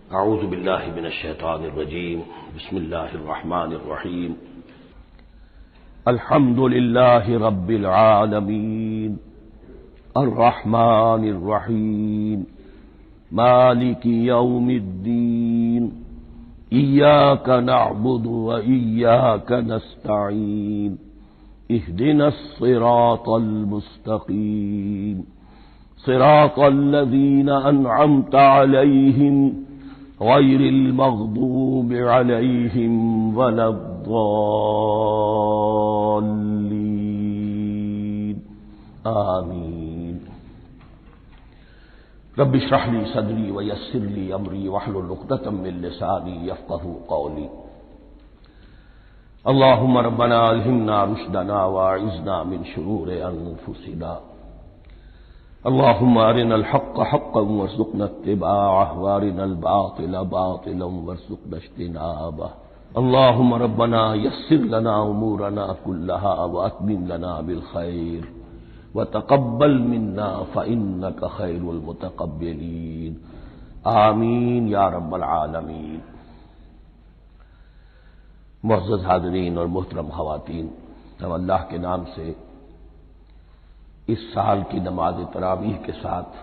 اعوذ باللہ من الشیطان الرجیم بسم اللہ الرحمن الرحیم الحمد للہ رب العالمین الرحمن الرحیم مالک یوم الدین ایاک نعبد و ایاک نستعین اہدنا الصراط المستقیم صراط الذین انعمت علیہم غیر المغضوب علیہم ولا الضالین آمین۔ رب اشرح لی صدری ویسر لی امری واحلل عقدۃ من لسانی یفقہوا قولی۔ اللہم ربنا الہمنا رشدنا واعذنا من شرور انفسنا، اللهم أرنا الحق حقا وارزقنا اتباعه وارنا الباطل باطلا وارزقنا اجتنابه، اللهم ربنا يسر لنا أمورنا كلها وأتمم لنا بالخير وتقبل منا فإنك خير المتقبلين آمین یا رب العالمین۔ معزز حاضرین اور محترم خواتین، ہم اللہ کے نام سے اس سال کی نماز تراویح کے ساتھ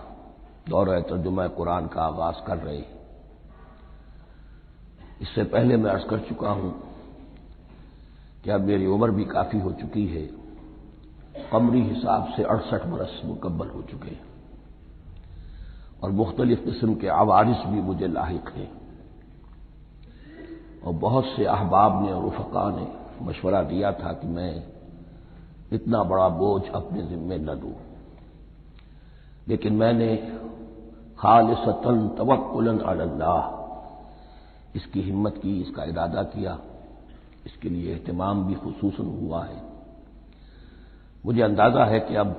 دورہ ترجمہ قرآن کا آغاز کر رہے ہیں۔ اس سے پہلے میں عرض کر چکا ہوں کہ اب میری عمر بھی کافی ہو چکی ہے، قمری حساب سے 68 برس مکمل ہو چکے ہیں، اور مختلف قسم کے عوارض بھی مجھے لاحق ہیں، اور بہت سے احباب نے اور رفقا نے مشورہ دیا تھا کہ میں اتنا بڑا بوجھ اپنے ذمے نہ لوں، لیکن میں نے خالصتاً توکلاً علی اللہ اس کی ہمت کی، اس کا ارادہ کیا، اس کے لیے اہتمام بھی خصوصاً ہوا ہے۔ مجھے اندازہ ہے کہ اب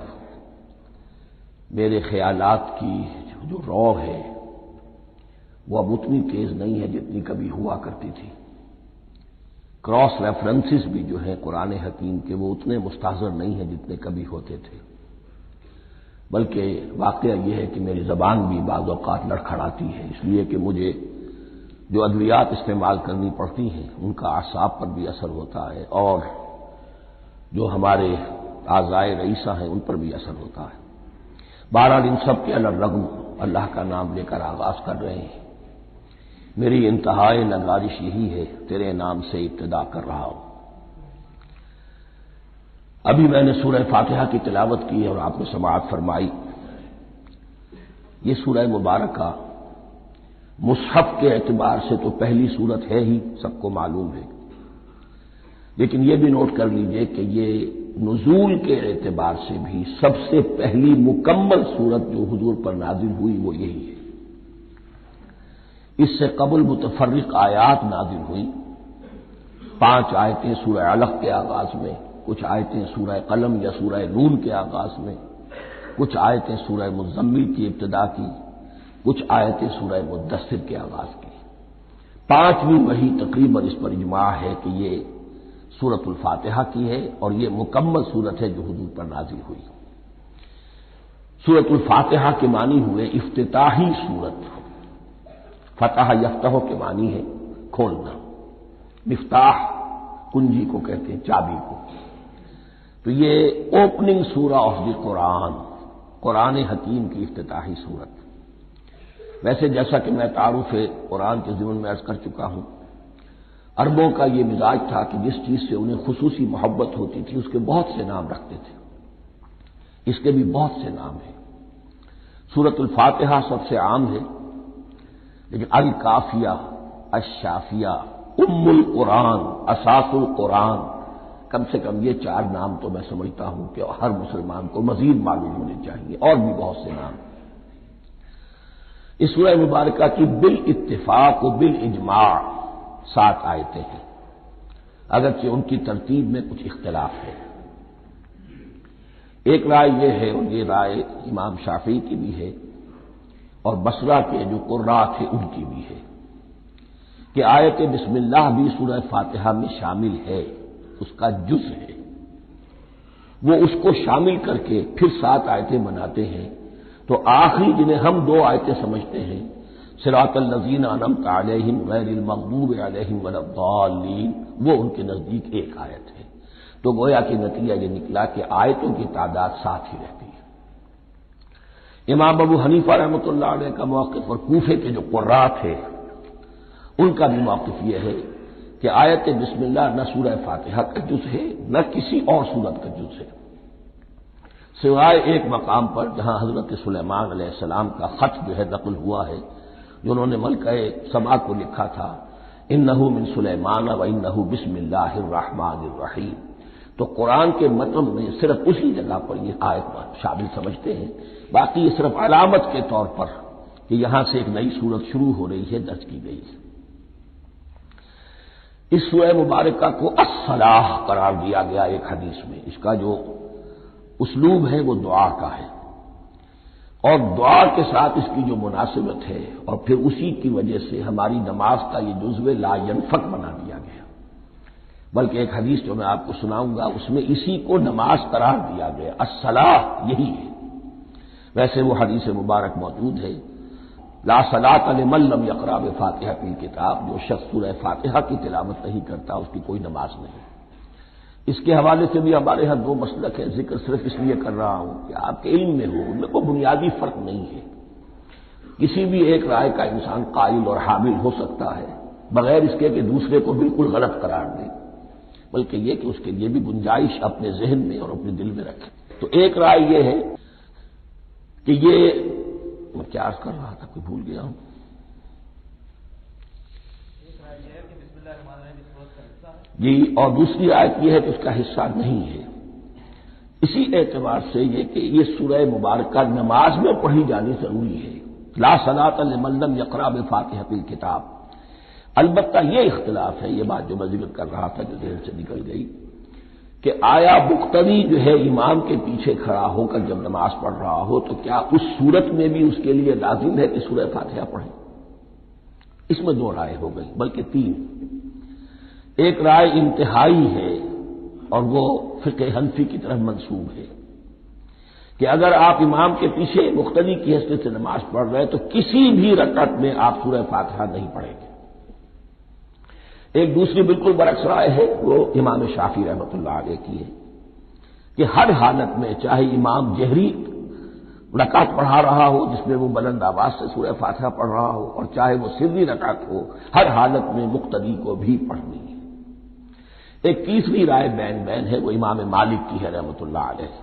میرے خیالات کی جو رو ہے وہ اب اتنی تیز نہیں ہے جتنی کبھی ہوا کرتی تھی، کراس ریفرنسز بھی جو ہیں قرآن حکیم کے وہ اتنے مستحضر نہیں ہیں جتنے کبھی ہوتے تھے، بلکہ واقعہ یہ ہے کہ میری زبان بھی بعض اوقات لڑکھڑاتی ہے، اس لیے کہ مجھے جو ادویات استعمال کرنی پڑتی ہیں ان کا اعصاب پر بھی اثر ہوتا ہے، اور جو ہمارے اعضائے رئیسہ ہیں ان پر بھی اثر ہوتا ہے۔ بہرحال ان سب کے الرغم اللہ کا نام لے کر آغاز کر رہے ہیں۔ میری انتہائی نگارش یہی ہے، تیرے نام سے ابتدا کر رہا ہوں۔ ابھی میں نے سورہ فاتحہ کی تلاوت کی اور آپ نے سماعت فرمائی۔ یہ سورہ مبارکہ مصحف کے اعتبار سے تو پہلی سورت ہے ہی، سب کو معلوم ہے، لیکن یہ بھی نوٹ کر لیجئے کہ یہ نزول کے اعتبار سے بھی سب سے پہلی مکمل سورت جو حضور پر نازل ہوئی وہ یہی ہے۔ اس سے قبل متفرق آیات نازل ہوئی، 5 آیتیں سورہ علق کے آغاز میں، کچھ آیتیں سورہ قلم یا سورہ نون کے آغاز میں، کچھ آیتیں سورہ مزمل کی ابتدا کی، کچھ آیتیں سورہ مدثر کے آغاز کی۔ 5ویں وحی تقریباً اس پر اجماع ہے کہ یہ سورۃ الفاتحہ کی ہے، اور یہ مکمل سورت ہے جو حضور پر نازل ہوئی۔ سورۃ الفاتحہ کے معنی ہوئے افتتاحی سورت، فتح یفتح کے معنی ہے کھولنا، مفتاح کنجی کو کہتے ہیں، چابی کو، تو یہ اوپننگ سورہ آف دی قرآن، قرآن حکیم کی افتتاحی سورت۔ ویسے جیسا کہ میں تعارف قرآن کے ضمن میں عرض کر چکا ہوں، عربوں کا یہ مزاج تھا کہ جس چیز سے انہیں خصوصی محبت ہوتی تھی اس کے بہت سے نام رکھتے تھے، اس کے بھی بہت سے نام ہیں۔ سورۃ الفاتحہ سب سے عام ہے، لیکن الکافیہ، الشافیہ، ام القرآن، اساس القرآن، کم سے کم یہ 4 نام تو میں سمجھتا ہوں کہ ہر مسلمان کو مزید معلوم ہونے چاہیے، اور بھی بہت سے نام۔ اس سورہ مبارکہ کی بالاتفاق و بالاجماع 7 آیتیں ہیں، اگرچہ ان کی ترتیب میں کچھ اختلاف ہے۔ ایک رائے یہ ہے، اور یہ رائے امام شافعی کی بھی ہے اور بصرہ کے جو قراء تھے ان کی بھی ہے، کہ آیت بسم اللہ بھی سورہ فاتحہ میں شامل ہے، اس کا جز ہے، وہ اس کو شامل کر کے پھر 7 آیتیں بناتے ہیں، تو آخری جنہیں ہم 2 آیتیں سمجھتے ہیں صراط الذین انعمت علیہم غیر المغضوب علیہم ولا الضالین، وہ ان کے نزدیک ایک آیت ہے۔ تو گویا کہ نتیجہ یہ نکلا کہ آیتوں کی تعداد 7 ہی رہتی ہے۔ امام ابو حنیفہ رحمۃ اللہ علیہ کا موقف اور کوفے کے جو قراء تھے ان کا بھی موقف یہ ہے کہ آیت بسم اللہ نہ سورہ فاتحہ کا جز ہے نہ کسی اور سورت کا جز ہے، سوائے ایک مقام پر جہاں حضرت سلیمان علیہ السلام کا خط جو ہے نقل ہوا ہے، جو انہوں نے ملکہ سبا کو لکھا تھا، انہ من سلیمان و انہ بسم اللہ الرحمن الرحیم۔ تو قرآن کے متن میں صرف اسی جگہ پر یہ آیت شامل سمجھتے ہیں، باقی یہ صرف علامت کے طور پر کہ یہاں سے ایک نئی سورت شروع ہو رہی ہے درج کی گئی ہے۔ اس سورہ مبارکہ کو الصلاح قرار دیا گیا ایک حدیث میں، اس کا جو اسلوب ہے وہ دعا کا ہے، اور دعا کے ساتھ اس کی جو مناسبت ہے اور پھر اسی کی وجہ سے ہماری نماز کا یہ جزو لا ینفک بنا دیا گیا، بلکہ ایک حدیث جو میں آپ کو سناؤں گا اس میں اسی کو نماز قرار دیا گیا، الصلاح یہی ہے۔ ویسے وہ حدیث مبارک موجود ہے، لا صلاۃ لمن لم یقرأ بفاتحۃ الکتاب، جو شخص سورہ فاتحہ کی تلاوت نہیں کرتا اس کی کوئی نماز نہیں۔ اس کے حوالے سے بھی ہمارے ہاں دو مسلک ہے، ذکر صرف اس لیے کر رہا ہوں کہ آپ کے علم میں ہو، ان میں کوئی بنیادی فرق نہیں ہے، کسی بھی ایک رائے کا انسان قائل اور حامل ہو سکتا ہے بغیر اس کے کہ دوسرے کو بالکل غلط قرار دے، بلکہ یہ کہ اس کے لیے بھی گنجائش اپنے ذہن میں اور اپنے دل میں رکھے۔ تو ایک رائے یہ ہے کہ یہ میں کیا عرض کر رہا تھا کوئی بھول گیا ہوں۔ جی، اور دوسری آیت یہ ہے کہ اس کا حصہ نہیں ہے، اسی اعتبار سے یہ کہ یہ سورہ مبارکہ نماز میں پڑھی جانی ضروری ہے، لا صلاۃ لمن لم یقرأ بفاتحۃ الکتاب۔ البتہ یہ اختلاف ہے، یہ بات جو میں ذکر کر رہا تھا جو ذہن سے نکل گئی، کہ آیا مقتدی جو ہے امام کے پیچھے کھڑا ہو کر جب نماز پڑھ رہا ہو تو کیا اس صورت میں بھی اس کے لیے لازم ہے کہ سورہ فاتحہ پڑھے؟ اس میں دو رائے ہو گئی، بلکہ تین۔ ایک رائے انتہائی ہے اور وہ فقہ حنفی کی طرف منسوب ہے کہ اگر آپ امام کے پیچھے مقتدی کی حیثیت سے نماز پڑھ رہے تو کسی بھی رکعت میں آپ سورہ فاتحہ نہیں پڑھیں گے۔ ایک دوسری بالکل برعکس رائے ہے، وہ امام شافعی رحمۃ اللہ علیہ کی ہے کہ ہر حالت میں چاہے امام جہری رکعت پڑھا رہا ہو جس میں وہ بلند آواز سے سورہ فاتحہ پڑھ رہا ہو اور چاہے وہ سری رکعت ہو، ہر حالت میں مقتدی کو بھی پڑھنی ہے۔ ایک تیسری رائے بین بین ہے، وہ امام مالک کی ہے رحمۃ اللہ علیہ،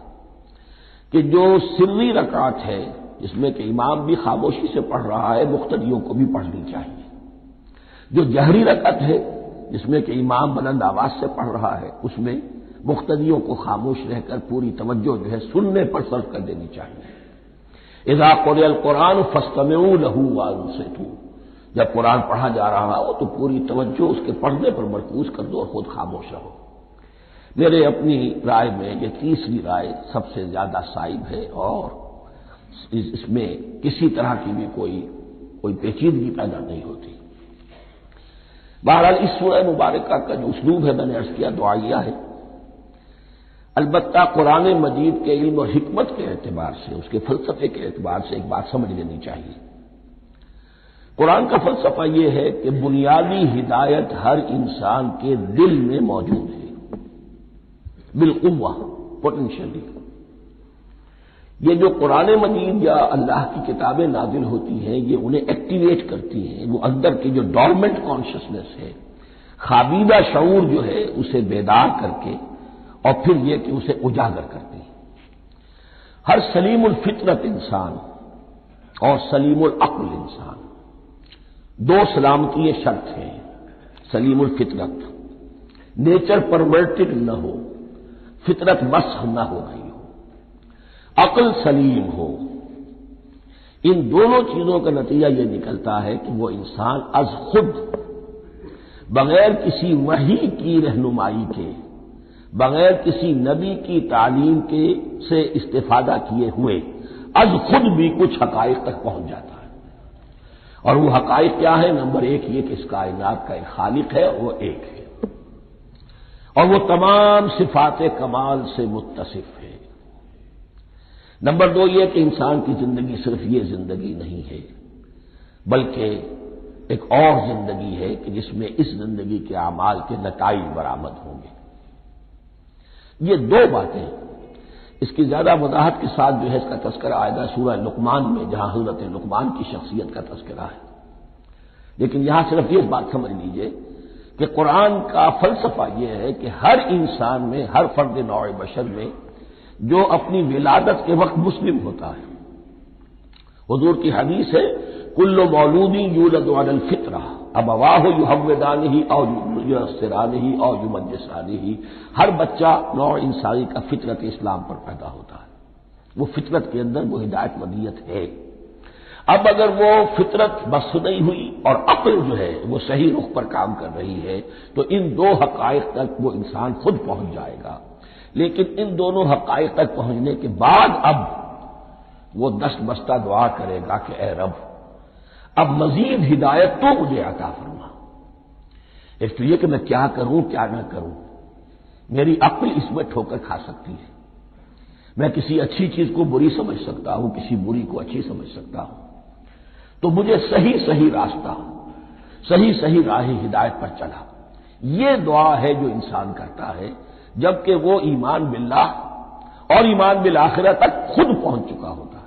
کہ جو سری رکعت ہے جس میں کہ امام بھی خاموشی سے پڑھ رہا ہے مقتدیوں کو بھی پڑھنی چاہیے، جو جہری رکعت ہے جس میں کہ امام بلند آواز سے پڑھ رہا ہے اس میں مقتدیوں کو خاموش رہ کر پوری توجہ جو ہے سننے پر صرف کر دینی چاہیے۔ اذا قرئ القرآن فاستمعوا له وانصتوا، جب قرآن پڑھا جا رہا ہو تو پوری توجہ اس کے پڑھنے پر مرکوز کر دو اور خود خاموش رہو۔ میرے اپنی رائے میں یہ تیسری رائے سب سے زیادہ صائب ہے اور اس میں کسی طرح کی بھی کوئی پیچیدگی پیدا نہیں ہوتی۔ بہرحال اس سورہ مبارکہ کا جو اسلوب ہے میں نے عرض کیا دعائیہ ہے، البتہ قرآن مجید کے علم اور حکمت کے اعتبار سے، اس کے فلسفے کے اعتبار سے ایک بات سمجھ لینی چاہیے۔ قرآن کا فلسفہ یہ ہے کہ بنیادی ہدایت ہر انسان کے دل میں موجود ہے، بالقوہ، پوٹینشلی۔ یہ جو قرآن مجید یا اللہ کی کتابیں نازل ہوتی ہیں یہ انہیں ایکٹیویٹ کرتی ہیں، وہ اندر کی جو ڈورمنٹ کانشسنس ہے، خوابیدہ شعور جو ہے اسے بیدار کر کے اور پھر یہ کہ اسے اجاگر کرتی ہیں۔ ہر سلیم الفطرت انسان اور سلیم العقل انسان، دو سلامتی شرط ہیں۔ سلیم الفطرت، نیچر پرورٹڈ نہ ہو، فطرت مسخ نہ ہو گئی ہو، عقل سلیم ہو، ان دونوں چیزوں کا نتیجہ یہ نکلتا ہے کہ وہ انسان از خود بغیر کسی وحی کی رہنمائی کے، بغیر کسی نبی کی تعلیم کے سے استفادہ کیے ہوئے از خود بھی کچھ حقائق تک پہنچ جاتا ہے۔ اور وہ حقائق کیا ہے؟ نمبر ایک یہ کہ اس کائنات کا ایک خالق ہے اور وہ ایک ہے، اور وہ تمام صفات کمال سے متصف ہے۔ نمبر دو یہ کہ انسان کی زندگی صرف یہ زندگی نہیں ہے، بلکہ ایک اور زندگی ہے کہ جس میں اس زندگی کے اعمال کے نتائج برآمد ہوں گے۔ یہ دو باتیں، اس کی زیادہ وضاحت کے ساتھ جو ہے اس کا تذکرہ آئے گا سورہ لقمان میں، جہاں حضرت لقمان کی شخصیت کا تذکرہ ہے۔ لیکن یہاں صرف یہ بات سمجھ لیجئے کہ قرآن کا فلسفہ یہ ہے کہ ہر انسان میں، ہر فرد نوع بشر میں جو اپنی ولادت کے وقت مسلم ہوتا ہے، حضور کی حدیث ہے کل مولود یولد علی الفطرہ ابواہ یحودانہ او ینصرانہ او یمجسانہ، ہر بچہ نوع انسانی کا فطرت اسلام پر پیدا ہوتا ہے، وہ فطرت کے اندر وہ ہدایت مدیت ہے۔ اب اگر وہ فطرت بس نہیں ہوئی اور عقل جو ہے وہ صحیح رخ پر کام کر رہی ہے تو ان دو حقائق تک وہ انسان خود پہنچ جائے گا۔ لیکن ان دونوں حقائق تک پہنچنے کے بعد اب وہ دست بستہ دعا کرے گا کہ اے رب اب مزید ہدایت تو مجھے عطا فرما۔ ایک تو یہ کہ میں کیا کروں کیا نہ کروں، میری عقل اس میں ٹھوکر کھا سکتی ہے، میں کسی اچھی چیز کو بری سمجھ سکتا ہوں، کسی بری کو اچھی سمجھ سکتا ہوں، تو مجھے صحیح راستہ، صحیح راہ ہدایت پر چلا۔ یہ دعا ہے جو انسان کرتا ہے جبکہ وہ ایمان باللہ اور ایمان بالآخرہ تک خود پہنچ چکا ہوتا ہے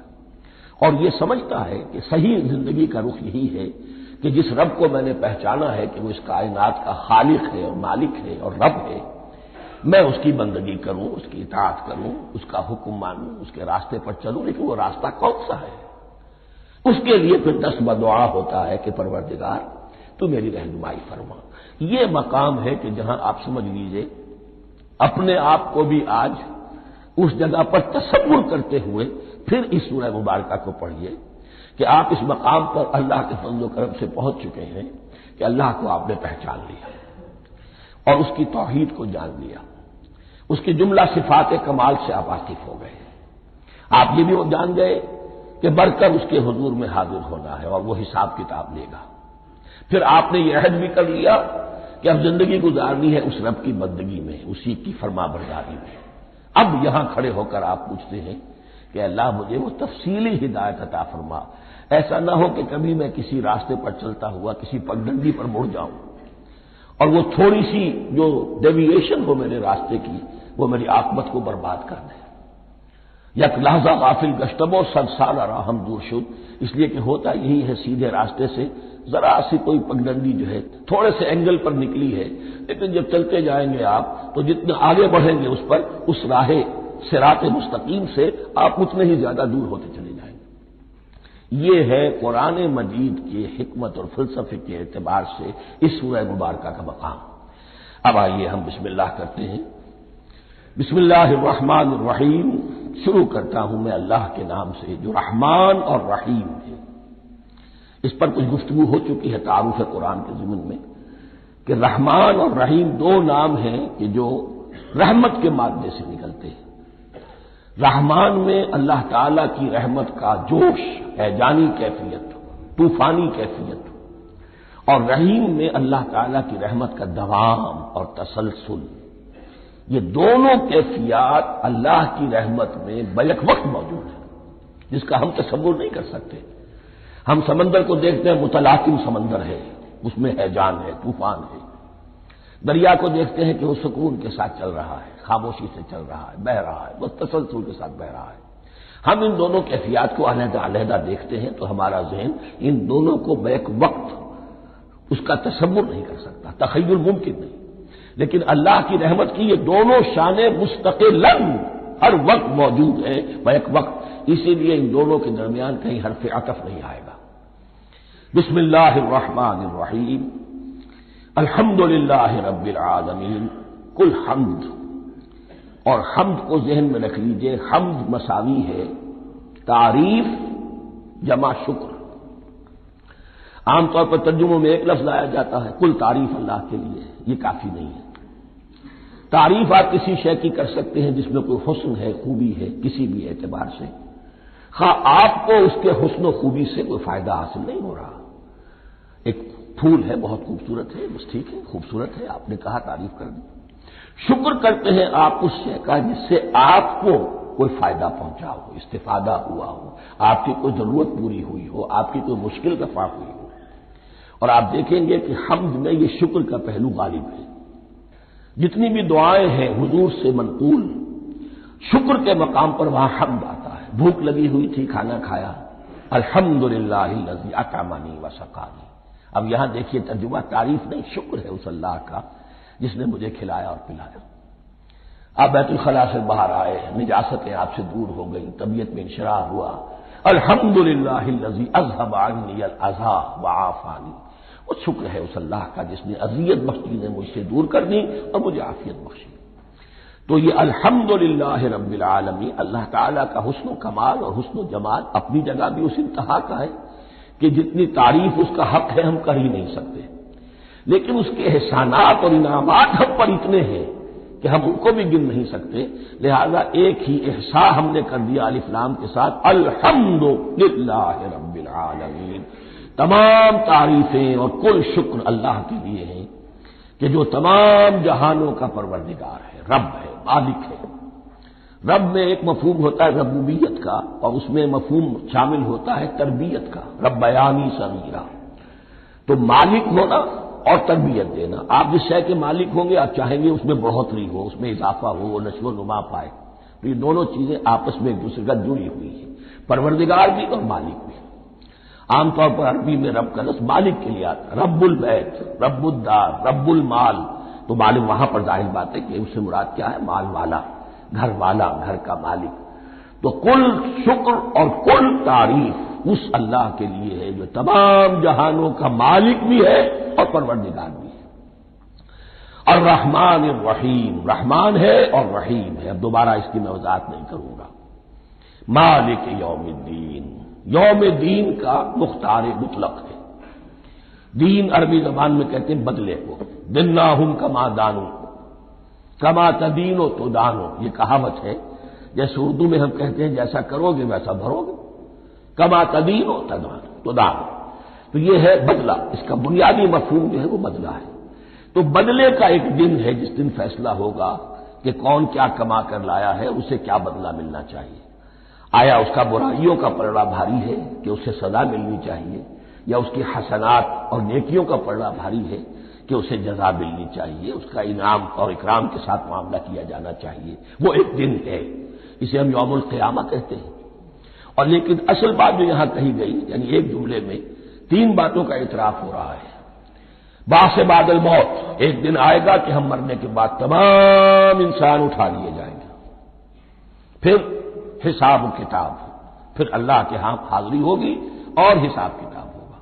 اور یہ سمجھتا ہے کہ صحیح زندگی کا رخ یہی ہے کہ جس رب کو میں نے پہچانا ہے کہ وہ اس کائنات کا خالق ہے اور مالک ہے اور رب ہے، میں اس کی بندگی کروں، اس کی اطاعت کروں، اس کا حکم مانوں، اس کے راستے پر چلوں۔ لیکن وہ راستہ کون سا ہے؟ اس کے لیے پھر دست بدعا ہوتا ہے کہ پروردگار تو میری رہنمائی فرما۔ یہ مقام ہے کہ جہاں آپ سمجھ لیجئے اپنے آپ کو بھی آج اس جگہ پر تصور کرتے ہوئے پھر اس سورہ مبارکہ کو پڑھیے کہ آپ اس مقام پر اللہ کے فضل و کرم سے پہنچ چکے ہیں کہ اللہ کو آپ نے پہچان لیا اور اس کی توحید کو جان لیا، اس کی جملہ صفات کمال سے آپ واقف ہو گئے، آپ یہ بھی جان گئے کہ بڑھ کر اس کے حضور میں حاضر ہونا ہے اور وہ حساب کتاب لے گا۔ پھر آپ نے یہ عہد بھی کر لیا کہ اب زندگی گزارنی ہے اس رب کی بندگی میں، اسی کی فرما برداری میں۔ اب یہاں کھڑے ہو کر آپ پوچھتے ہیں کہ اللہ مجھے وہ تفصیلی ہدایت عطا فرما، ایسا نہ ہو کہ کبھی میں کسی راستے پر چلتا ہوا کسی پگڈنڈی پر مڑ جاؤں اور وہ تھوڑی سی جو ڈیویشن ہو میرے راستے کی وہ میری عاقبت کو برباد کر دے۔ یک لحظہ غافل گشتم و صد سال راہم دور شد، اس لیے کہ ہوتا یہی ہے صیدھے راستے سے ذرا سی کوئی پگڈنڈی جو ہے تھوڑے سے اینگل پر نکلی ہے، لیکن جب چلتے جائیں گے آپ تو جتنے آگے بڑھیں گے اس پر، اس راہ صراط مستقیم سے آپ اتنے ہی زیادہ دور ہوتے چلے جائیں گے۔ یہ ہے قرآن مجید کی حکمت اور فلسفے کے اعتبار سے اس سورہ مبارکہ کا مقام۔ اب آئیے ہم بسم اللہ کرتے ہیں۔ بسم اللہ الرحمن الرحیم، شروع کرتا ہوں میں اللہ کے نام سے جو رحمان اور رحیم ہے۔ اس پر کچھ گفتگو ہو چکی ہے تعارف قرآن کے ضمن میں کہ رحمان اور رحیم دو نام ہیں کہ جو رحمت کے مادے سے نکلتے ہیں۔ رحمان میں اللہ تعالی کی رحمت کا جوش، ہیجانی کیفیت، طوفانی کیفیت، اور رحیم میں اللہ تعالی کی رحمت کا دوام اور تسلسل۔ یہ دونوں کیفیات اللہ کی رحمت میں بیک وقت موجود ہیں جس کا ہم تصور نہیں کر سکتے۔ ہم سمندر کو دیکھتے ہیں، متلاطم سمندر ہے، اس میں ہیجان ہے، طوفان ہے۔ دریا کو دیکھتے ہیں کہ وہ سکون کے ساتھ چل رہا ہے، خاموشی سے چل رہا ہے، بہہ رہا ہے، بس تسلسل کے ساتھ بہہ رہا ہے۔ ہم ان دونوں کیفیات کو علیحدہ علیحدہ دیکھتے ہیں تو ہمارا ذہن ان دونوں کو بیک وقت اس کا تصور نہیں کر سکتا، تخیل ممکن نہیں۔ لیکن اللہ کی رحمت کی یہ دونوں شانیں مستقلاً ہر وقت موجود ہیں بیک وقت، اسی لیے ان دونوں کے درمیان کہیں حرف عطف نہیں آئے گا۔ بسم اللہ الرحمن الرحیم، الحمد للہ رب العالمین، کل حمد، اور حمد کو ذہن میں رکھ لیجئے، حمد مساوی ہے تعریف جمع شکر۔ عام طور پر ترجموں میں ایک لفظ لایا جاتا ہے، کل تعریف اللہ کے لیے، یہ کافی نہیں ہے۔ تعریف آپ کسی شے کی کر سکتے ہیں جس میں کوئی حسن ہے، خوبی ہے، کسی بھی اعتبار سے، خواہ آپ کو اس کے حسن و خوبی سے کوئی فائدہ حاصل نہیں ہو رہا۔ ایک پھول ہے، بہت خوبصورت ہے، بس ٹھیک ہے، خوبصورت ہے، آپ نے کہا تعریف کر دی۔ شکر کرتے ہیں آپ اس شے کا جس سے آپ کو کوئی فائدہ پہنچا ہو، استفادہ ہوا ہو، آپ کی کوئی ضرورت پوری ہوئی ہو، آپ کی کوئی مشکل رفع ہوئی ہو۔ اور آپ دیکھیں گے کہ حمد میں یہ شکر کا پہلو غالب ہے۔ جتنی بھی دعائیں ہیں حضور سے منقول، شکر کے مقام پر وہاں حمد آتا ہے۔ بھوک لگی ہوئی تھی، کھانا کھایا، الحمدللہ الذی اطعمنی وسقانی۔ اب یہاں دیکھیے ترجمہ تعریف نہیں، شکر ہے اس اللہ کا جس نے مجھے کھلایا اور پلایا۔ آپ بیت الخلاء سے باہر آئے، نجاستیں آپ سے دور ہو گئی، طبیعت میں انشراح ہوا، الحمدللہ الذی اذھب عنی الاذی وعافانی۔ وہ شکر ہے اس اللہ کا جس نے اذیت بخشی نے مجھ سے دور کر دی اور مجھے عافیت بخشی۔ تو یہ الحمدللہ رب العالمین اللہ تعالیٰ کا حسن و کمال اور حسن و جمال اپنی جگہ بھی اس انتہا کا ہے کہ جتنی تعریف اس کا حق ہے ہم کر ہی نہیں سکتے، لیکن اس کے احسانات اور انعامات ہم پر اتنے ہیں کہ ہم ان کو بھی گن نہیں سکتے۔ لہذا ایک ہی احساء ہم نے کر دیا الف لام کے ساتھ، الحمدللہ رب العالمین۔ تمام تعریفیں اور کل شکر اللہ کے لیے ہیں کہ جو تمام جہانوں کا پروردگار ہے، رب ہے، مالک ہے۔ رب میں ایک مفہوم ہوتا ہے ربوبیت کا، اور اس میں مفہوم شامل ہوتا ہے تربیت کا، ربیانی صغیرہ۔ تو مالک ہونا اور تربیت دینا، آپ جس شے کے مالک ہوں گے آپ چاہیں گے اس میں بڑھوتری ہو، اس میں اضافہ ہو، وہ نشو و نما پائے۔ تو یہ دونوں چیزیں آپس میں ایک دوسرے کا جڑی ہوئی ہیں، پروردگار بھی اور مالک بھی۔ عام طور پر عربی میں رب کا لفظ مالک کے لیے آتا ہے، رب البیت، رب الدار، رب المال۔ تو مالک وہاں پر ظاہر بات ہے کہ اس سے مراد کیا ہے، مال والا، گھر والا، گھر کا مالک۔ تو کل شکر اور کل تعریف اس اللہ کے لیے ہے جو تمام جہانوں کا مالک بھی ہے اور پروردگار بھی ہے۔ الرحمن الرحیم، رحمان ہے اور رحیم ہے۔ اب دوبارہ اس کی میں وضاحت نہیں کروں گا۔ مالک یوم الدین، یوم دین کا مختار مطلق ہے۔ دین عربی زبان میں کہتے ہیں بدلے کو، دناہم کما دانو، کما تدینو تو دانو، یہ کہاوت ہے۔ جیسے اردو میں ہم کہتے ہیں جیسا کرو گے ویسا بھرو گے، کما تدینو تو دانو، تو یہ ہے بدلہ۔ اس کا بنیادی مفہوم جو ہے وہ بدلہ ہے۔ تو بدلے کا ایک دن ہے جس دن فیصلہ ہوگا کہ کون کیا کما کر لایا ہے، اسے کیا بدلہ ملنا چاہیے۔ آیا اس کا برائیوں کا پلڑا بھاری ہے کہ اسے سزا ملنی چاہیے، یا اس کی حسنات اور نیکیوں کا پلڑا بھاری ہے کہ اسے جزا ملنی چاہیے، اس کا انعام اور اکرام کے ساتھ معاملہ کیا جانا چاہیے۔ وہ ایک دن ہے، اسے ہم یوم القیامہ کہتے ہیں۔ اور لیکن اصل بات جو یہاں کہی گئی، یعنی ایک جملے میں تین باتوں کا اعتراف ہو رہا ہے۔ بعث بعد الموت، ایک دن آئے گا کہ ہم مرنے کے بعد تمام انسان اٹھا لیے جائیں گے، پھر حساب و کتاب، پھر اللہ کے ہاں حاضری ہوگی اور حساب کتاب ہوگا۔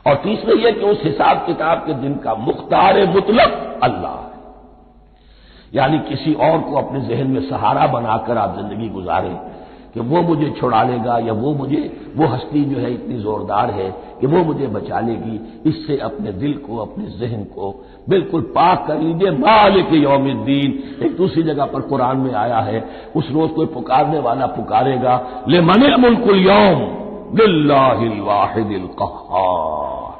اور تیسرے یہ کہ اس حساب کتاب کے دن کا مختار مطلق اللہ ہے، یعنی کسی اور کو اپنے ذہن میں سہارا بنا کر آپ زندگی گزاریں کہ وہ مجھے چھڑا لے گا، یا وہ ہستی جو ہے اتنی زوردار ہے کہ وہ مجھے بچا لے گی، اس سے اپنے دل کو، اپنے ذہن کو بالکل پاک کر لیجیے۔ مالک یوم الدین، ایک دوسری جگہ پر قرآن میں آیا ہے، اس روز کوئی پکارنے والا پکارے گا، لمن الملک اليوم للہ الواحد القہار،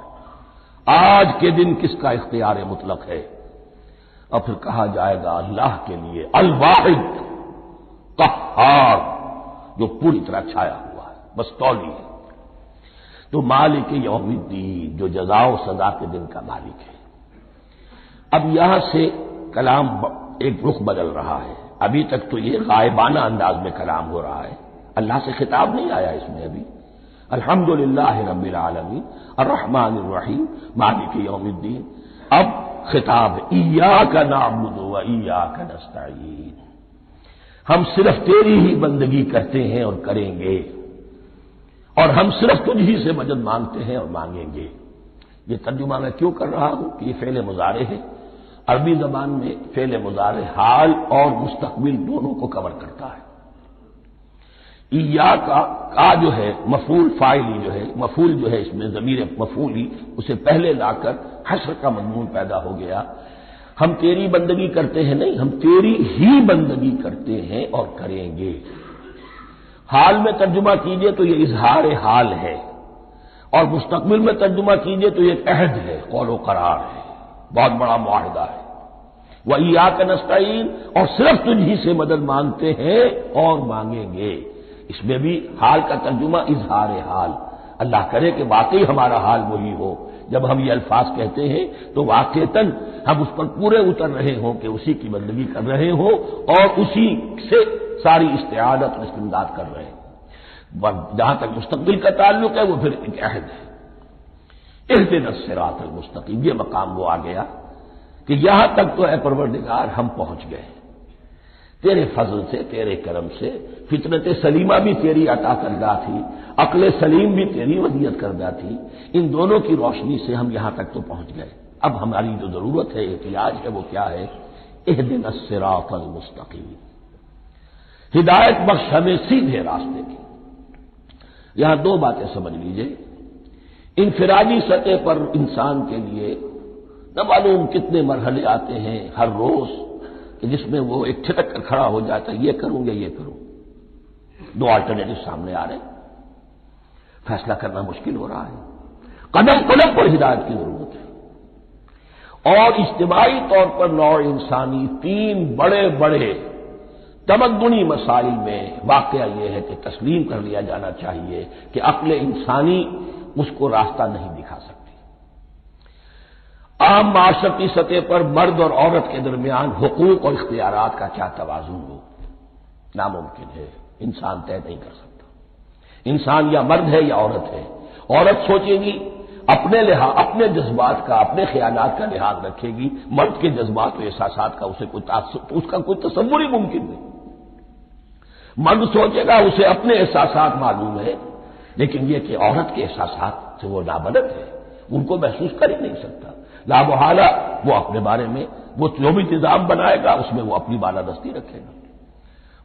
آج کے دن کس کا اختیار مطلق ہے؟ اور پھر کہا جائے گا اللہ کے لیے، الواحد قہار، جو پوری طرح چھایا ہوا ہے، بس تولی ہے۔ تو مالک یوم الدین، جو جزا و سزا کے دن کا مالک ہے۔ اب یہاں سے کلام ایک رخ بدل رہا ہے۔ ابھی تک تو یہ غائبانہ انداز میں کلام ہو رہا ہے، اللہ سے خطاب نہیں آیا اس میں ابھی۔ الحمدللہ رب العالمین الرحمن الرحیم مالک یوم الدین۔ اب خطاب ایاک نعبد و ایاک نستعین، ہم صرف تیری ہی بندگی کرتے ہیں اور کریں گے، اور ہم صرف تجھ ہی سے مدد مانگتے ہیں اور مانگیں گے۔ یہ ترجمہ میں کیوں کر رہا ہوں کہ یہ فعل مضارع ہے۔ عربی زبان میں فعل مضارع حال اور مستقبل دونوں کو کور کرتا ہے۔ ایاک کا جو ہے مفعول فاعلی جو ہے، مفعول جو ہے اس میں ضمیر مفعولی، اسے پہلے لا کر حشر کا مضمون پیدا ہو گیا۔ ہم تیری بندگی کرتے ہیں نہیں، ہم تیری ہی بندگی کرتے ہیں اور کریں گے۔ حال میں ترجمہ کیجئے تو یہ اظہار حال ہے، اور مستقبل میں ترجمہ کیجئے تو یہ عہد ہے، قول و قرار ہے، بہت بڑا معاہدہ ہے۔ وَإِيَّاكَ نَسْتَعِينُ، اور صرف تجھی سے مدد مانگتے ہیں اور مانگیں گے۔ اس میں بھی حال کا ترجمہ اظہار حال، اللہ کرے کہ واقعی ہمارا حال وہی ہو، جب ہم یہ الفاظ کہتے ہیں تو واقعتاً ہم اس پر پورے اتر رہے ہوں کہ اسی کی بندگی کر رہے ہوں اور اسی سے ساری استعانت اور استمداد کر رہے ہیں۔ جہاں تک مستقبل کا تعلق ہے وہ پھر ایک عہد ہے، اہدنا الصراط المستقیم، یہ مقام وہ آ گیا کہ یہاں تک تو اے پروردگار ہم پہنچ گئے، تیرے فضل سے، تیرے کرم سے، فطرت سلیمہ بھی تیری عطا کردہ تھی، عقل سلیم بھی تیری ودیعت کردہ تھی، ان دونوں کی روشنی سے ہم یہاں تک تو پہنچ گئے۔ اب ہماری جو ضرورت ہے، احتیاج ہے، وہ کیا ہے؟ اہدنا الصراط المستقیم، ہدایت بخش ہمیں سیدھے راستے کی۔ یہاں دو باتیں سمجھ لیجئے، انفرادی سطح پر انسان کے لیے نہ معلوم کتنے مرحلے آتے ہیں ہر روز کہ جس میں وہ ایک چھٹک کر کھڑا ہو جاتا ہے، یہ کروں یا یہ کروں، دو آلٹرنیٹو سامنے آ رہے ہیں، فیصلہ کرنا مشکل ہو رہا ہے، قدم قدم پر ہدایت کی ضرورت ہے۔ اور اجتماعی طور پر نوع انسانی تین بڑے بڑے تمدنی مسائل میں واقعہ یہ ہے کہ تسلیم کر لیا جانا چاہیے کہ عقل انسانی اس کو راستہ نہیں دکھا سکتی۔ عام معاشرتی سطح پر مرد اور عورت کے درمیان حقوق اور اختیارات کا کیا توازن ہو، ناممکن ہے، انسان طے نہیں کر سکتا۔ انسان یا مرد ہے یا عورت ہے، عورت سوچے گی اپنے لحاظ، اپنے جذبات کا، اپنے خیالات کا لحاظ رکھے گی، مرد کے جذبات و احساسات کا اس کا کوئی تصور ہی ممکن نہیں۔ مرد سوچے گا اسے اپنے احساسات معلوم ہے، لیکن یہ کہ عورت کے احساسات سے وہ نابلد ہے، ان کو محسوس کر ہی نہیں سکتا، لا محالہ وہ اپنے بارے میں وہ جو بھی نظام بنائے گا اس میں وہ اپنی بالادستی رکھے گا۔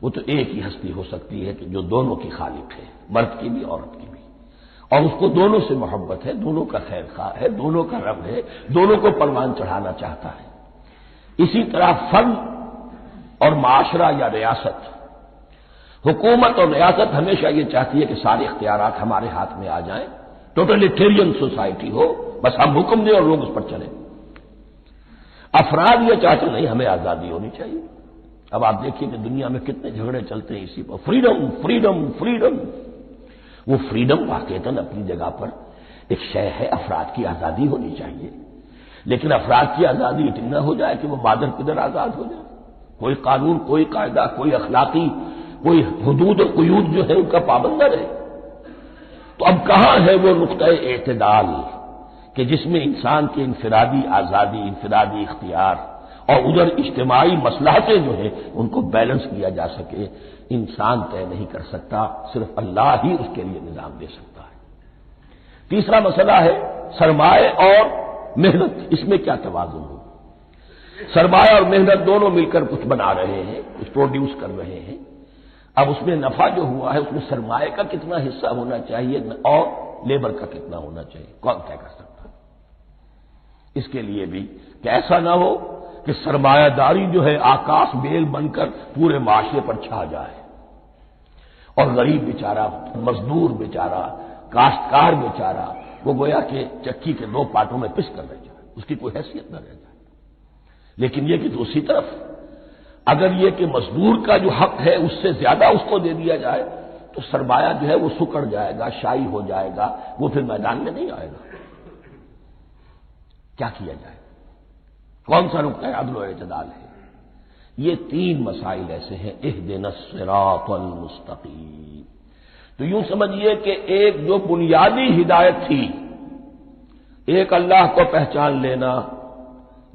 وہ تو ایک ہی ہستی ہو سکتی ہے کہ جو دونوں کی خالق ہے، مرد کی بھی عورت کی بھی، اور اس کو دونوں سے محبت ہے، دونوں کا خیر خواہ ہے، دونوں کا رب ہے، دونوں کو پروان چڑھانا چاہتا ہے۔ اسی طرح فرد اور معاشرہ یا ریاست، حکومت اور ریاست ہمیشہ یہ چاہتی ہے کہ سارے اختیارات ہمارے ہاتھ میں آ جائیں، ٹوٹلیٹیرین سوسائٹی ہو، بس ہم حکم دیں اور لوگ اس پر چلیں۔ افراد یہ چاہتے نہیں، ہمیں آزادی ہونی چاہیے۔ اب آپ دیکھیے کہ دنیا میں کتنے جھگڑے چلتے ہیں اسی پر، فریڈم فریڈم فریڈم۔ وہ فریڈم واقعتاً اپنی جگہ پر ایک شے ہے، افراد کی آزادی ہونی چاہیے، لیکن افراد کی آزادی اتنی نہ ہو جائے کہ وہ مادر پدر آزاد ہو جائے، کوئی قانون، کوئی قاعدہ، کوئی اخلاقی، کوئی حدود اور قیود جو ہے ان کا پابند نہ رہے۔ تو اب کہاں ہے وہ نقطۂ اعتدال کہ جس میں انسان کی انفرادی آزادی، انفرادی اختیار اور ادھر اجتماعی مصلحتیں جو ہیں ان کو بیلنس کیا جا سکے؟ انسان طے نہیں کر سکتا، صرف اللہ ہی اس کے لیے نظام دے سکتا ہے۔ تیسرا مسئلہ ہے سرمایہ اور محنت، اس میں کیا توازن ہو؟ سرمایہ اور محنت دونوں مل کر کچھ بنا رہے ہیں، کچھ پروڈیوس کر رہے ہیں۔ اب اس میں نفع جو ہوا ہے اس میں سرمایہ کا کتنا حصہ ہونا چاہیے اور لیبر کا کتنا ہونا چاہیے، کون طے کر سکتا ہے؟ اس کے لیے بھی کہ ایسا نہ ہو کہ سرمایہ داری جو ہے آکاش بیل بن کر پورے معاشرے پر چھا جائے اور غریب بیچارہ، مزدور بیچارہ، کاشتکار بیچارہ وہ گویا کہ چکی کے دو پارٹوں میں پس کر رہ جائے، اس کی کوئی حیثیت نہ رہ جائے۔ لیکن یہ کہ دوسری طرف اگر یہ کہ مزدور کا جو حق ہے اس سے زیادہ اس کو دے دیا جائے تو سرمایہ جو ہے وہ سکڑ جائے گا، شائی ہو جائے گا، وہ پھر میدان میں نہیں آئے گا۔ کیا کیا جائے؟ کون سا نقطہ عدل و اعتدال ہے؟ یہ تین مسائل ایسے ہیں، اہدنا الصراط المستقیم۔ تو یوں سمجھیے کہ ایک جو بنیادی ہدایت تھی، ایک اللہ کو پہچان لینا،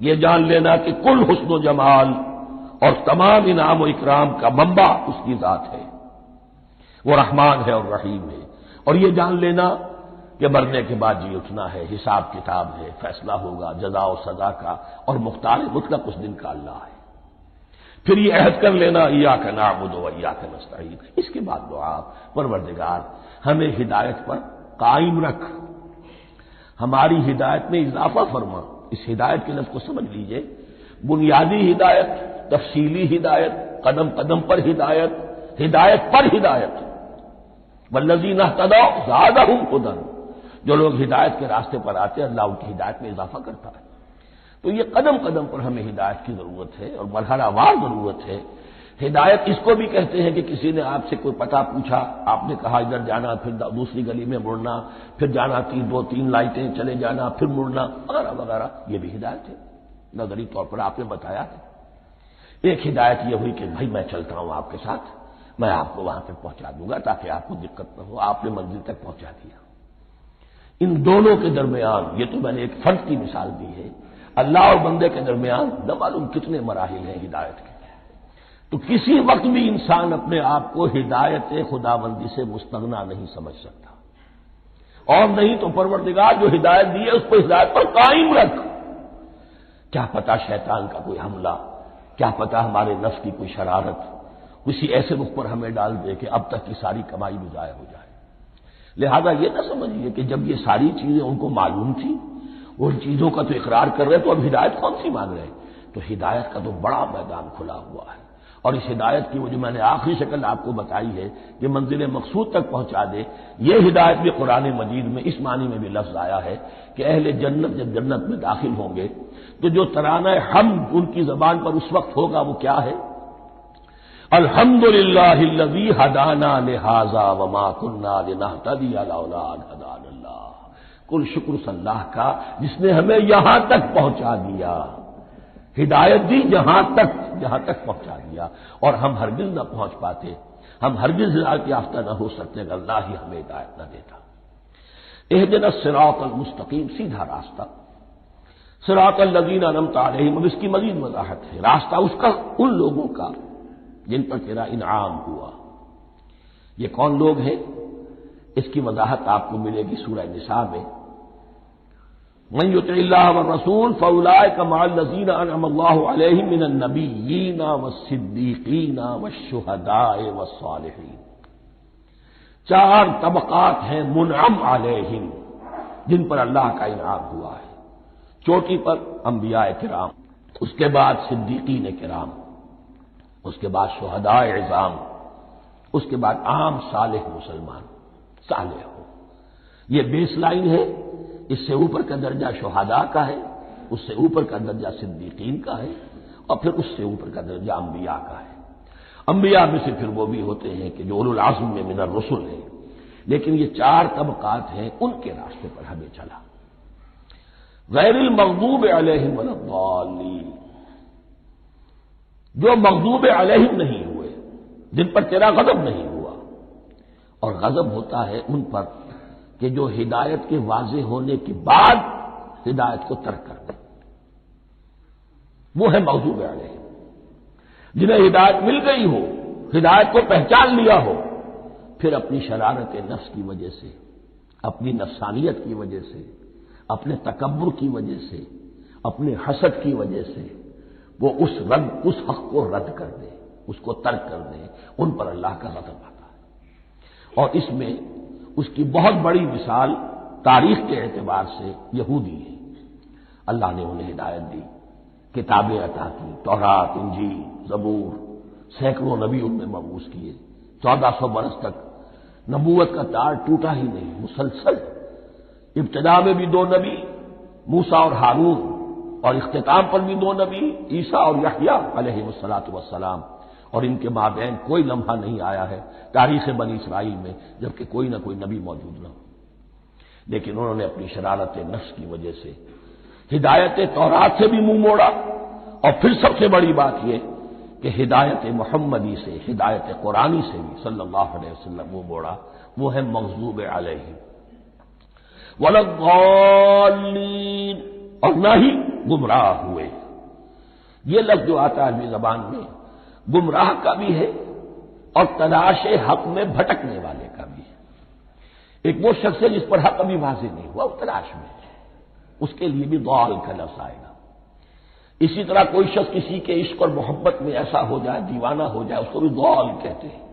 یہ جان لینا کہ کل حسن و جمال اور تمام انعام و اکرام کا منبع اس کی ذات ہے، وہ رحمان ہے اور رحیم ہے، اور یہ جان لینا کہ مرنے کے بعد جی اٹھنا ہے، حساب کتاب ہے، فیصلہ ہوگا جزا و سزا کا، اور مختار مطلق اس دن کا اللہ ہے۔ پھر یہ عہد کر لینا ایاک نعبد و ایاک نستعین۔ اس کے بعد دعا، پروردگار ہمیں ہدایت پر قائم رکھ، ہماری ہدایت میں اضافہ فرما۔ اس ہدایت کے لفظ کو سمجھ لیجئے، بنیادی ہدایت، تفصیلی ہدایت، قدم قدم پر ہدایت، ہدایت پر ہدایت۔ والذین اہتدوا زادہم ہدی، جو لوگ ہدایت کے راستے پر آتے ہیں اللہ ان کی ہدایت میں اضافہ کرتا ہے۔ تو یہ قدم قدم پر ہمیں ہدایت کی ضرورت ہے اور مرحلہ وار ضرورت ہے۔ ہدایت اس کو بھی کہتے ہیں کہ کسی نے آپ سے کوئی پتہ پوچھا، آپ نے کہا ادھر جانا، پھر دوسری گلی میں مڑنا، پھر جانا دو تین لائٹیں چلے جانا، پھر مڑنا وغیرہ وغیرہ، یہ بھی ہدایت ہے، نظری طور پر آپ نے بتایا ہے۔ ایک ہدایت یہ ہوئی کہ بھائی میں چلتا ہوں آپ کے ساتھ، میں آپ کو وہاں پہ پہنچا دوں گا تاکہ آپ کو دقت نہ ہو، آپ نے منزل تک پہنچا دیا۔ ان دونوں کے درمیان، یہ تو میں نے ایک فرد کی مثال دی ہے، اللہ اور بندے کے درمیان نہ معلوم کتنے مراحل ہیں ہدایت کے۔ تو کسی وقت بھی انسان اپنے آپ کو ہدایت خداوندی سے مستغنا نہیں سمجھ سکتا، اور نہیں تو پروردگار جو ہدایت دی ہے اس کو ہدایت پر قائم رکھ۔ کیا پتہ شیطان کا کوئی حملہ، کیا پتہ ہمارے نفس کی کوئی شرارت کسی ایسے رخ پر ہمیں ڈال دے کہ اب تک کی ساری کمائی بھی ضائع ہو جائے۔ لہذا یہ نہ سمجھیے کہ جب یہ ساری چیزیں ان کو معلوم تھی، وہ ان چیزوں کا تو اقرار کر رہے تو اب ہدایت کون سی مانگ رہے؟ تو ہدایت کا تو بڑا میدان کھلا ہوا ہے، اور اس ہدایت کی وہ جو میں نے آخری شکل آپ کو بتائی ہے کہ منزل مقصود تک پہنچا دے، یہ ہدایت بھی قرآن مجید میں اس معنی میں بھی لفظ آیا ہے کہ اہل جنت جب جنت میں داخل ہوں گے تو جو ترانہ حمد ان کی زبان پر اس وقت ہوگا وہ کیا ہے؟ الحمدللہ الذی ہدانا لہذا وما کنا لنہتدی لولا ان ہدانا اللہ۔ کل شکر اس اللہ کا جس نے ہمیں یہاں تک پہنچا دیا، ہدایت دی جہاں تک پہنچا دیا، اور ہم ہرگز نہ پہنچ پاتے، ہم ہرگز ہدایت یافتہ نہ ہو سکتے اگر اللہ ہی ہمیں ہدایت نہ دیتا۔ اہدنا الصراط المستقیم، سیدھا راستہ، صراط الذین انعمت علیہم، اب اس کی مزید وضاحت ہے، راستہ اس کا ان لوگوں کا جن پر تیرا انعام ہوا۔ یہ کون لوگ ہیں؟ اس کی وضاحت آپ کو ملے گی سورہ نساء میں، من یطع اللہ والرسول فاولئک مع الذین انعم اللہ علیہم من النبیین والصدیقین والشہداء والصالحین۔ چار طبقات ہیں منعم علیہم جن پر اللہ کا انعام ہوا ہے۔ چوٹی پر انبیاء کرام، اس کے بعد صدیقین کرام، اس کے بعد شہداء عظام، اس کے بعد عام صالح مسلمان، صالح ہو۔ یہ بیس لائن ہے، اس سے اوپر کا درجہ شہداء کا ہے، اس سے اوپر کا درجہ صدیقین کا ہے، اور پھر اس سے اوپر کا درجہ انبیاء کا ہے۔ انبیاء میں سے پھر وہ بھی ہوتے ہیں کہ جو اولو العزم میں من الرسل ہیں، لیکن یہ چار طبقات ہیں، ان کے راستے پر ہمیں چلا۔ غیر المغضوب علیہم ولا الضالین، جو مغضوب علیہم نہیں ہوئے، جن پر تیرا غضب نہیں ہوا، اور غضب ہوتا ہے ان پر کہ جو ہدایت کے واضح ہونے کے بعد ہدایت کو ترک کر دیں، وہ ہے مغضوب علیہم۔ جنہیں ہدایت مل گئی ہو، ہدایت کو پہچان لیا ہو، پھر اپنی شرارت نفس کی وجہ سے، اپنی نفسانیت کی وجہ سے، اپنے تکبر کی وجہ سے، اپنے حسد کی وجہ سے وہ اس حق کو رد کر دے، اس کو ترک کر دے، ان پر اللہ کا غضب آتا ہے۔ اور اس میں اس کی بہت بڑی مثال تاریخ کے اعتبار سے یہودی ہے۔ اللہ نے انہیں ہدایت دی، کتابیں عطا کی، تورات، انجیل، زبور، سینکڑوں نبی ان میں مبعوث کیے، 1400 برس تک نبوت کا تار ٹوٹا ہی نہیں، مسلسل۔ ابتدا میں بھی 2 نبی، موسیٰ اور ہارون، اور اختتام پر بھی 2 نبی، عیسیٰ اور یحییٰ علیہ الصلاۃ والسلام، اور ان کے مابین کوئی لمحہ نہیں آیا ہے تاریخ بنی اسرائیل میں جبکہ کوئی نہ کوئی نبی موجود نہ ہو۔ لیکن انہوں نے اپنی شرارت نفس کی وجہ سے ہدایت تورات سے بھی منہ موڑا، اور پھر سب سے بڑی بات یہ کہ ہدایت محمدی سے، ہدایت قرآنی سے بھی صلی اللہ علیہ وسلم منہ موڑا، وہ ہے مغضوب علیہم ولا الضالین، اور نہ ہی گمراہ ہوئے۔ یہ لفظ جو آتا ہے عربی زبان میں گمراہ کا بھی ہے اور تلاش حق میں بھٹکنے والے کا بھی ہے۔ ایک وہ شخص ہے جس پر حق ابھی واضح نہیں ہوا، وہ تلاش میں ہے، اس کے لیے بھی ضال کا لفظ آئے گا۔ اسی طرح کوئی شخص کسی کے عشق اور محبت میں ایسا ہو جائے، دیوانہ ہو جائے، اس کو بھی ضال کہتے ہیں،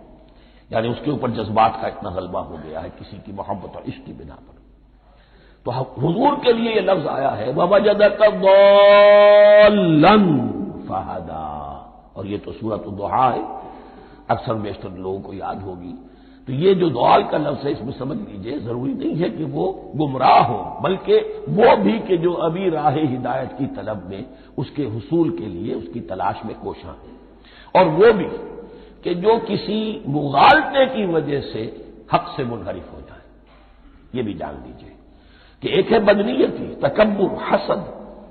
یعنی اس کے اوپر جذبات کا اتنا غلبہ ہو گیا ہے کسی کی محبت اور عشق کی بنا پر۔ تو حضور کے لیے یہ لفظ آیا ہے وَوَجَدَكَ ضَالًّا فَهَدَىٰ، اور یہ تو سورۃ الضحیٰ ہے، اکثر بیشتر لوگوں کو یاد ہوگی۔ تو یہ جو دوال کا لفظ ہے اس میں سمجھ لیجئے ضروری نہیں ہے کہ وہ گمراہ ہو، بلکہ وہ بھی کہ جو ابھی راہ ہدایت کی طلب میں اس کے حصول کے لیے اس کی تلاش میں کوشاں ہیں، اور وہ بھی کہ جو کسی مغالطے کی وجہ سے حق سے منحرف ہو جائے۔ یہ بھی جان لیجئے کہ ایک ہے بدنیتی، تکبر، حسد،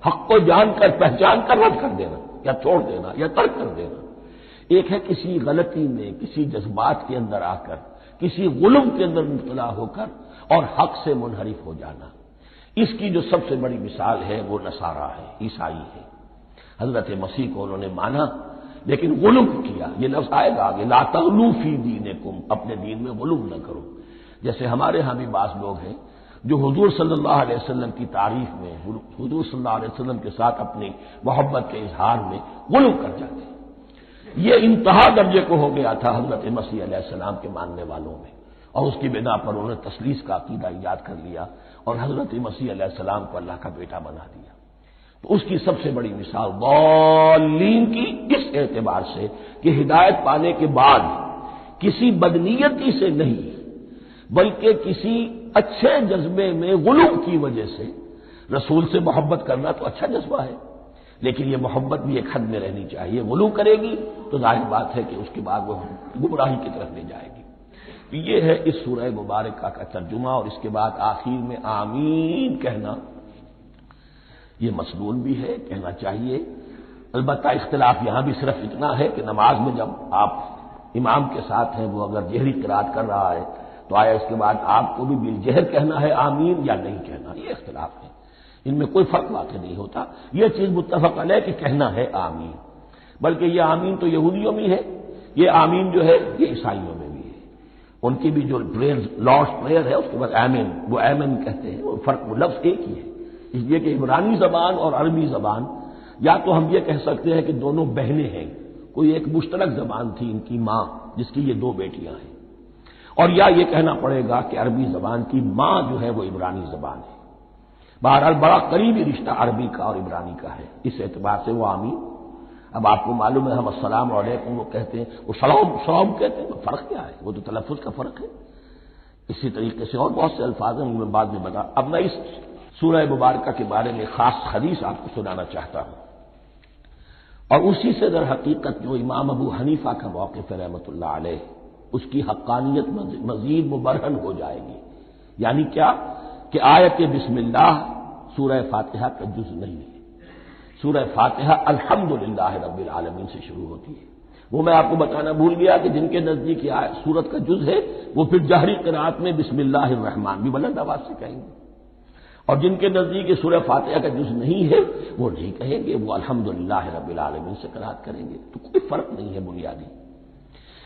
حق کو جان کر پہچان کر رد کر دینا یا چھوڑ دینا یا ترک کر دینا، ایک ہے کسی غلطی میں کسی جذبات کے اندر آ کر کسی غلم کے اندر مبتلا ہو کر اور حق سے منحرف ہو جانا۔ اس کی جو سب سے بڑی مثال ہے وہ نصارہ ہے، عیسائی ہے۔ حضرت مسیح کو انہوں نے مانا لیکن غلم کیا، یہ لفظ آئے گا آگے، لا تغلو فی دینکم، اپنے دین میں غلم نہ کرو۔ جیسے ہمارے ہاں بھی بعض لوگ ہیں جو حضور صلی اللہ علیہ وسلم کی تعریف میں، حضور صلی اللہ علیہ وسلم کے ساتھ اپنی محبت کے اظہار میں غلو کر جاتے ہیں۔ یہ انتہا درجے کو ہو گیا تھا حضرت مسیح علیہ السلام کے ماننے والوں میں، اور اس کی بنا پر انہوں نے تثلیث کا عقیدہ ایجاد کر لیا اور حضرت مسیح علیہ السلام کو اللہ کا بیٹا بنا دیا۔ تو اس کی سب سے بڑی مثال ضالین کی اس اعتبار سے کہ ہدایت پانے کے بعد کسی بدنیتی سے نہیں بلکہ کسی اچھے جذبے میں غلو کی وجہ سے، رسول سے محبت کرنا تو اچھا جذبہ ہے لیکن یہ محبت بھی ایک حد میں رہنی چاہیے، غلو کرے گی تو ظاہر بات ہے کہ اس کے بعد وہ گمراہی کی طرف لے جائے گی۔ یہ ہے اس سورہ مبارکہ کا ترجمہ، اور اس کے بعد آخر میں آمین کہنا یہ مسنون بھی ہے، کہنا چاہیے۔ البتہ اختلاف یہاں بھی صرف اتنا ہے کہ نماز میں جب آپ امام کے ساتھ ہیں، وہ اگر جہری قرات کر رہا ہے تو آیا اس کے بعد آپ کو بھی بالجہر کہنا ہے آمین یا نہیں کہنا، یہ اختلاف ہے، ان میں کوئی فرق واقع نہیں ہوتا۔ یہ چیز متفق علیہ کہ کہنا ہے آمین، بلکہ یہ آمین تو یہودیوں میں ہے، یہ آمین جو ہے یہ عیسائیوں میں بھی ہے، ان کی بھی جو پریئر لارڈس پریئر ہے اس کے بعد آمین، وہ آمین کہتے ہیں، وہ فرق وہ لفظ ایک ہی ہے۔ اس لیے کہ عبرانی زبان اور عربی زبان، یا تو ہم یہ کہہ سکتے ہیں کہ دونوں بہنیں ہیں، کوئی ایک مشترک زبان تھی ان کی ماں جس کی یہ دو بیٹیاں ہیں، اور یا یہ کہنا پڑے گا کہ عربی زبان کی ماں جو ہے وہ عبرانی زبان ہے۔ بہرحال بڑا قریبی رشتہ عربی کا اور عبرانی کا ہے، اس اعتبار سے وہ آمین۔ اب آپ کو معلوم ہے ہم السلام علیکم وہ کہتے ہیں، وہ سلام کہتے ہیں، فرق کیا ہے؟ وہ تو تلفظ کا فرق ہے۔ اسی طریقے سے اور بہت سے الفاظ ہیں، میں بعد میں بتا۔ اب میں اس سورہ مبارکہ کے بارے میں خاص حدیث آپ کو سنانا چاہتا ہوں، اور اسی سے در حقیقت جو امام ابو حنیفہ کا موقف ہے رحمۃ اللہ علیہ، اس کی حقانیت مزید مبرہن ہو جائے گی۔ یعنی کیا کہ آیت بسم اللہ سورہ فاتحہ کا جز نہیں ہے، سورہ فاتحہ الحمدللہ رب العالمین سے شروع ہوتی ہے۔ وہ میں آپ کو بتانا بھول گیا کہ جن کے نزدیک یہ سورت کا جز ہے وہ پھر جہری قرات میں بسم اللہ الرحمن بھی بلند آواز سے کہیں گے، اور جن کے نزدیک یہ سورہ فاتحہ کا جز نہیں ہے وہ نہیں کہیں گے، وہ الحمدللہ رب العالمین سے قرات کریں گے۔ تو کوئی فرق نہیں ہے بنیادی۔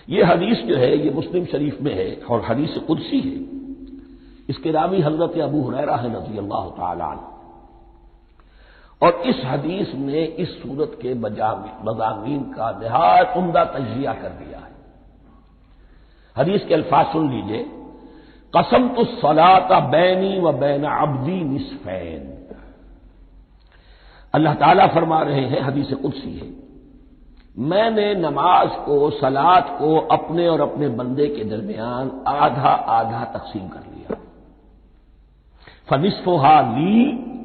یہ حدیث جو ہے یہ مسلم شریف میں ہے اور حدیث قدسی ہے، اس کے راوی حضرت ابو ہریرہ ہے رضی اللہ تعالی عنہ، اور اس حدیث میں اس سورت کے مضامین کا نہایت عمدہ تجزیہ کر دیا ہے۔ حدیث کے الفاظ سن لیجئے، قسمت الصلاۃ بینی و بین عبدی نصفین، اللہ تعالیٰ فرما رہے ہیں، حدیث قدسی ہے، میں نے نماز کو، صلاۃ کو اپنے اور اپنے بندے کے درمیان آدھا آدھا تقسیم کر لیا، فنصفھا لی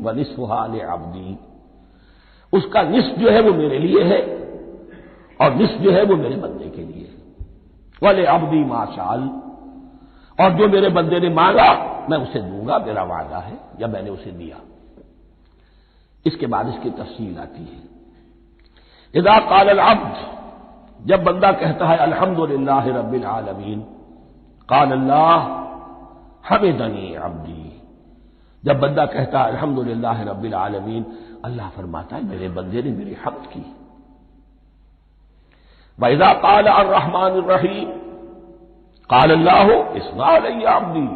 ونصفھا لعبدی، اس کا نصف جو ہے وہ میرے لیے ہے اور نصف جو ہے وہ میرے بندے کے لیے ہے، ولعبدی ما سأل، اور جو میرے بندے نے مانگا میں اسے دوں گا، میرا وعدہ ہے یا میں نے اسے دیا۔ اس کے بعد اس کی تفصیل آتی ہے، اذا قال العبد، جب بندہ کہتا ہے الحمدللہ رب العالمین، قال اللہ حمدنی عبدی، جب بندہ کہتا ہے الحمدللہ رب العالمین، اللہ فرماتا ہے میرے بندے نے میری حمد کی۔ وَإِذَا قَالَ الرَّحْمَٰنُ الرَّحِيمُ قَالَ اللَّهُ اثْنَىٰ عَلَيَّ عَبْدِي،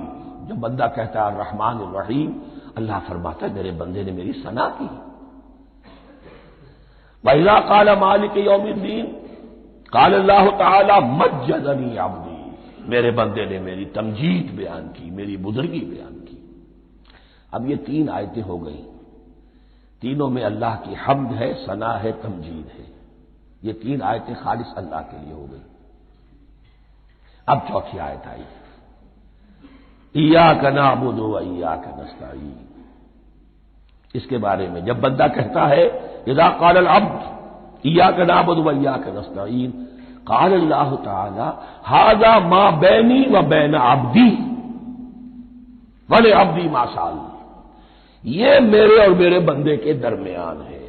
جب بندہ کہتا ہے الرحمن الرحیم، اللہ فرماتا ہے میرے بندے نے میری ثنا کی۔ وَإِذَا قَالَ مَالِكِ يَوْمِ الدِّينِ قَالَ اللَّهُ تَعَالَىٰ مَجَّدَنِي عَبْدِي، میرے بندے نے میری تمجید بیان کی، میری بزرگی بیان کی۔ اب یہ تین آیتیں ہو گئیں، تینوں میں اللہ کی حمد ہے، ثنا ہے، تمجید ہے، یہ تین آیتیں خالص اللہ کے لیے ہو گئی۔ اب چوتھی آیت آئی، ایاک نعبد و ایاک نستعین۔ اس کے بارے میں جب بندہ کہتا ہے اذا قال العبد ایاک نعبد و ایاک نستعین، قال اللہ تعالی ھذا ما بینی و بین عبدی ولعبدی ما سأل، یہ میرے اور میرے بندے کے درمیان ہے۔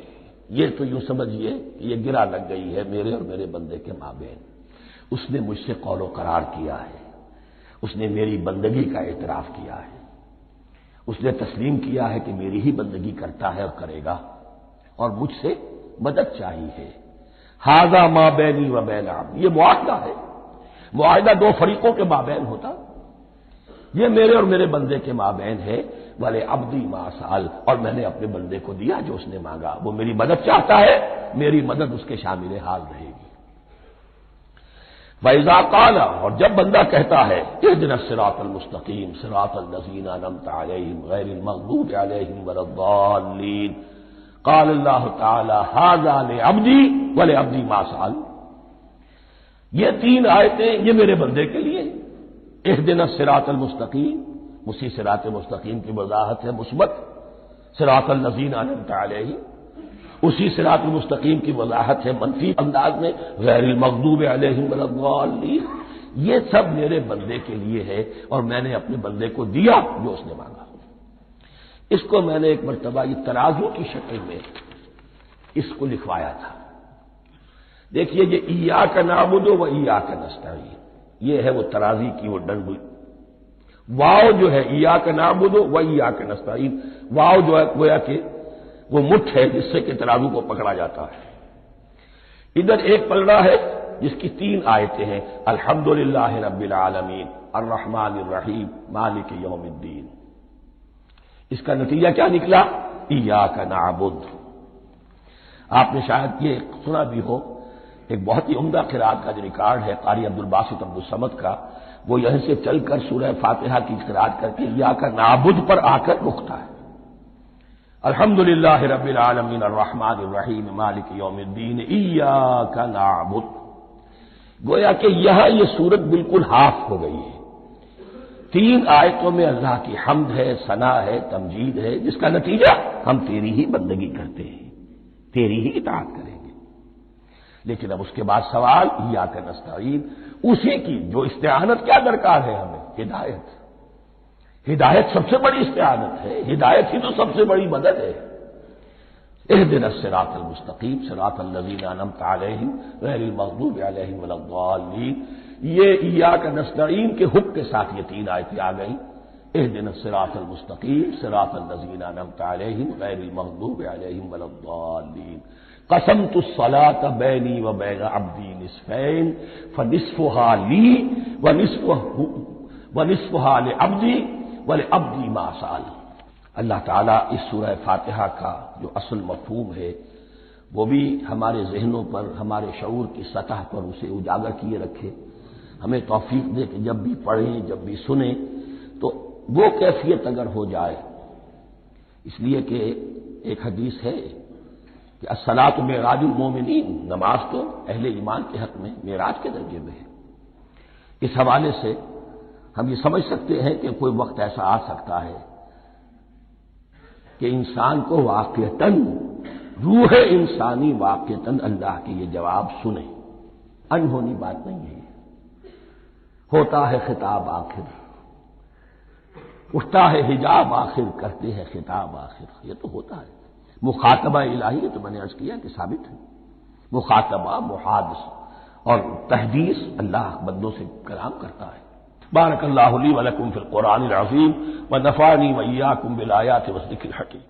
یہ تو یوں سمجھیے کہ یہ گرا لگ گئی ہے میرے اور میرے بندے کے مابین۔ اس نے مجھ سے قول و قرار کیا ہے، اس نے میری بندگی کا اعتراف کیا ہے، اس نے تسلیم کیا ہے کہ میری ہی بندگی کرتا ہے اور کرے گا، اور مجھ سے مدد چاہیے۔ ھذا ما بینی و بین عبدی، یہ معاہدہ ہے۔ معاہدہ دو فریقوں کے مابین ہوتا، یہ میرے اور میرے بندے کے مابین ہے۔ والے عبدی ما سأل، اور میں نے اپنے بندے کو دیا جو اس نے مانگا۔ وہ میری مدد چاہتا ہے، میری مدد اس کے شامل حال رہے گی۔ وَإِذَا قَالَ، اور جب بندہ کہتا ہے اهْدِنَا الصِّرَاطَ الْمُسْتَقِيمَ صِرَاطَ الَّذِينَ أَنْعَمْتَ عَلَيْهِمْ غَيْرِ الْمَغْضُوبِ عَلَيْهِمْ وَلَا الضَّالِّينَ، قال اللہ تعالی ھذا لعبدی ولعبدی ما سأل، یہ تین آیتیں یہ میرے بندے کے لیے۔ اهْدِنَا الصِّرَاطَ الْمُسْتَقِيمَ، اسی صراط مستقیم کی وضاحت ہے مثبت، صراط الذین انعمت علیہم، اسی صراط المستقیم کی وضاحت ہے منفی انداز میں، غیر المغضوب علیہم ولا الضالین۔ یہ سب میرے بندے کے لیے ہے، اور میں نے اپنے بندے کو دیا جو اس نے مانگا۔ اس کو میں نے ایک مرتبہ یہ ترازو کی شکل میں اس کو لکھوایا تھا۔ دیکھیے یہ ایاک نعبد و ایاک نستعین، یہ ہے وہ ترازی کی وہ ڈنڈ، واو جو ہے ایاک نعبد و ایاک نستعین، واو جو ہے گویا کہ وہ مٹھ ہے جس سے کہ ترازو کو پکڑا جاتا ہے۔ ادھر ایک پلڑا ہے جس کی تین آیتیں ہیں، الحمدللہ رب العالمین الرحمن الرحیم مالک یوم الدین۔ اس کا نتیجہ کیا نکلا؟ ایاک نعبد۔ آپ نے شاید یہ سنا بھی ہو، ایک بہت ہی عمدہ قرات کا جو ریکارڈ ہے قاری عبدالباسط عبدالصمد کا، وہ یہیں سے چل کر سورہ فاتحہ کی قرات کر کے ایاک نعبد پر آ کر رکتا ہے۔ الحمدللہ رب العالمین الرحمن الرحیم مالک یوم الدین ایاک نعبد۔ گویا کہ یہاں یہ صورت بالکل ہاف ہو گئی ہے۔ تین آیتوں میں اللہ کی حمد ہے، ثنا ہے، تمجید ہے، جس کا نتیجہ ہم تیری ہی بندگی کرتے ہیں، تیری ہی اطاعت کریں گے۔ لیکن اب اس کے بعد سوال ایاک نستعین، اسی کی جو استعانت کیا درکار ہے ہمیں؟ ہدایت۔ ہدایت سب سے بڑی استعانت ہے، ہدایت ہی تو سب سے بڑی مدد ہے۔ اهدنا الصراط المستقیم صراط الذین انعمت علیہم غیر المغضوب علیہم ولا الضالین، یہ ایاک نستعین کے حکم کے ساتھ یہ تین آیتیں آ گئیں۔ اهدنا الصراط المستقیم صراط الذین انعمت علیہم غیر المغضوب علیہم ولا الضالین، قسمت الصلاۃ بینی و بین عبدی نصفین فنصفها لی ونصفها لعبدی ولعبدی ما سأل۔ اللہ تعالیٰ اس سورہ فاتحہ کا جو اصل مفہوم ہے وہ بھی ہمارے ذہنوں پر، ہمارے شعور کی سطح پر اسے اجاگر کیے رکھے، ہمیں توفیق دے کہ جب بھی پڑھیں، جب بھی سنیں تو وہ کیفیت اگر ہو جائے۔ اس لیے کہ ایک حدیث ہے کہ الصلاۃ معراج المومنین، نماز تو اہل ایمان کے حق میں معراج کے درجے میں ہے۔ اس حوالے سے ہم یہ سمجھ سکتے ہیں کہ کوئی وقت ایسا آ سکتا ہے کہ انسان کو واقعتاً، روح انسانی واقعتاً اللہ کے یہ جواب سنے، انہونی بات نہیں ہے۔ ہوتا ہے خطاب آخر، اٹھتا ہے حجاب آخر، کرتے ہیں خطاب آخر، یہ تو ہوتا ہے۔ مخاطبہ الہی ہے تو میں نے عرض کیا کہ ثابت ہے، مخاطبہ، محادث اور تحدیث اللہ بندوں سے کلام کرتا ہے۔ بارک اللہ لی و لکم فی القرآن العظیم ونفعنی و ایاکم بالآیات والذکر الحکیم۔